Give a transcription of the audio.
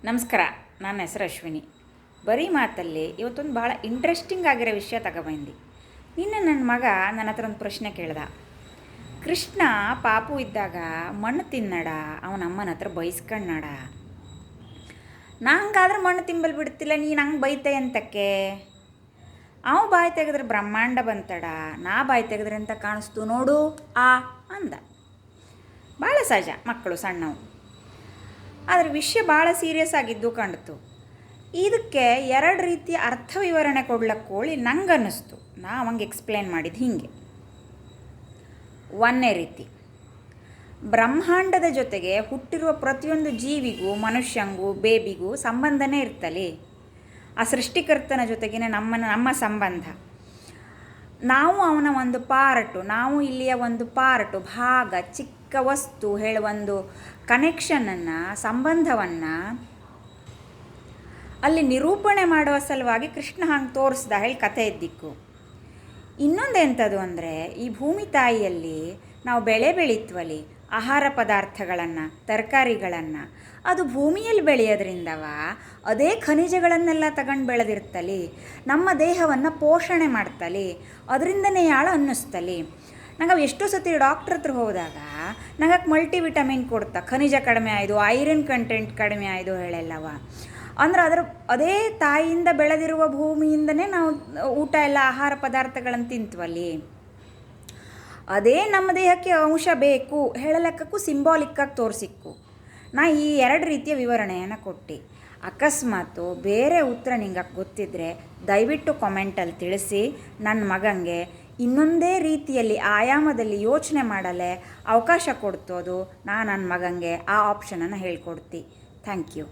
ನಮಸ್ಕಾರ. ನನ್ನ ಹೆಸರು ಅಶ್ವಿನಿ. ಬರೀ ಮಾತಲ್ಲಿ ಇವತ್ತೊಂದು ಭಾಳ ಇಂಟ್ರೆಸ್ಟಿಂಗ್ ಆಗಿರೋ ವಿಷಯ ತಗೊಬಂದು. ನಿನ್ನೆ ನನ್ನ ಮಗ ನನ್ನ ಹತ್ರ ಒಂದು ಪ್ರಶ್ನೆ ಕೇಳ್ದ. ಕೃಷ್ಣ ಪಾಪು ಇದ್ದಾಗ ಮಣ್ಣು ತಿನ್ನಡ ಅವನ ಅಮ್ಮನ ಹತ್ರ ಬೈಸ್ಕಣ್ಣಡ. ನಂಗಾದ್ರೆ ಮಣ್ಣು ತಿಂಬಲ್ ಬಿಡ್ತಿಲ್ಲ, ನೀನು ಹಂಗೆ ಬೈತೆ ಅಂತಕ್ಕೆ. ಅವ ಬಾಯಿ ತೆಗೆದ್ರೆ ಬ್ರಹ್ಮಾಂಡ ಬಂತಡ, ನಾ ಬಾಯಿ ತೆಗೆದ್ರೆ ಅಂತ ಕಾಣಿಸ್ತು ನೋಡು ಅಂದ. ಭಾಳ ಸಹಜ, ಮಕ್ಕಳು ಸಣ್ಣವು. ಆದರೆ ವಿಷಯ ಭಾಳ ಸೀರಿಯಸ್ ಆಗಿದ್ದು ಕಾಣ್ತು. ಇದಕ್ಕೆ ಎರಡು ರೀತಿಯ ಅರ್ಥ ವಿವರಣೆ ಕೊಡ್ಲಕ್ಕೋಳಿ ನಂಗೆ ಅನ್ನಿಸ್ತು. ನಾ ಅವಂಗೆ ಎಕ್ಸ್ಪ್ಲೇನ್ ಮಾಡಿದ್ದು ಹೀಗೆ. ಒಂದನೇ ರೀತಿ, ಬ್ರಹ್ಮಾಂಡದ ಜೊತೆಗೆ ಹುಟ್ಟಿರುವ ಪ್ರತಿಯೊಂದು ಜೀವಿಗೂ, ಮನುಷ್ಯಂಗೂ, ಬೇಬಿಗೂ ಸಂಬಂಧನೇ ಇರ್ತಲಿ. ಆ ಸೃಷ್ಟಿಕರ್ತನ ಜೊತೆಗಿನ ನಮ್ಮ ಸಂಬಂಧ. ನಾವು ಅವನ ಒಂದು ಪಾರ್ಟು, ನಾವು ಇಲ್ಲಿಯ ಒಂದು ಪಾರ್ಟು, ಭಾಗ, ಚಿಕ್ಕ ವಸ್ತು ಹೇಳುವ ಒಂದು ಕನೆಕ್ಷನನ್ನು, ಸಂಬಂಧವನ್ನು ಅಲ್ಲಿ ನಿರೂಪಣೆ ಮಾಡುವ ಸಲುವಾಗಿ ಕೃಷ್ಣ ಹಂಗೆ ತೋರಿಸ್ದ ಹೇಳಿ ಕಥೆ ಇದ್ದಿಕ್ಕು. ಇನ್ನೊಂದೆಂಥದ್ದು ಅಂದರೆ, ಈ ಭೂಮಿ ತಾಯಿಯಲ್ಲಿ ನಾವು ಬೆಳೆ ಬೆಳೀತ್ವಲಿ, ಆಹಾರ ಪದಾರ್ಥಗಳನ್ನು, ತರಕಾರಿಗಳನ್ನು, ಅದು ಭೂಮಿಯಲ್ಲಿ ಬೆಳೆಯೋದ್ರಿಂದವ ಅದೇ ಖನಿಜಗಳನ್ನೆಲ್ಲ ತಗೊಂಡು ಬೆಳೆದಿರ್ತಲಿ, ನಮ್ಮ ದೇಹವನ್ನು ಪೋಷಣೆ ಮಾಡ್ತಲಿ, ಅದರಿಂದನೇ ಯಾಳು ಅನ್ನಿಸ್ತಲಿ. ನಂಗೆ ಎಷ್ಟೋ ಸತಿ ಡಾಕ್ಟ್ರ್ ಹತ್ರ ಹೋದಾಗ ನಂಗೆ ಮಲ್ಟಿವಿಟಮಿನ್ ಕೊಡ್ತಾ, ಖನಿಜ ಕಡಿಮೆ ಆಯಿತು, ಐರನ್ ಕಂಟೆಂಟ್ ಕಡಿಮೆ ಆಯಿತು ಹೇಳೆಲ್ಲವ. ಅಂದ್ರೆ ಅದೇ ತಾಯಿಯಿಂದ ಬೆಳೆದಿರುವ ಭೂಮಿಯಿಂದನೇ ನಾವು ಊಟ ಎಲ್ಲ ಆಹಾರ ಪದಾರ್ಥಗಳನ್ನು ತಿಂತ್ವಲ್ಲಿ. ಅದೇ ನಮ್ಮ ದೇಹಕ್ಕೆ ಅಂಶ ಬೇಕು ಹೇಳಲೆಕ್ಕೂ ಸಿಂಬಾಲಿಕ್ಕಾಗಿ ತೋರಿಸಿಕ್ಕು. ನಾ ಈ ಎರಡು ರೀತಿಯ ವಿವರಣೆಯನ್ನು ಕೊಟ್ಟು, ಅಕಸ್ಮಾತು ಬೇರೆ ಉತ್ತರ ನಿಂಗೆ ಗೊತ್ತಿದ್ದರೆ ದಯವಿಟ್ಟು ಕಾಮೆಂಟಲ್ಲಿ ತಿಳಿಸಿ. ನನ್ನ ಮಗಂಗೆ ಇನ್ನೊಂದೇ ರೀತಿಯಲ್ಲಿ, ಆಯಾಮದಲ್ಲಿ ಯೋಚನೆ ಮಾಡಲೆ ಅವಕಾಶ ಕೊಡ್ತೋದು. ನನ್ನ ಮಗಂಗೆ ಆ ಆಪ್ಷನನ್ನು ಹೇಳ್ಕೊಡ್ತಿ. Thank you.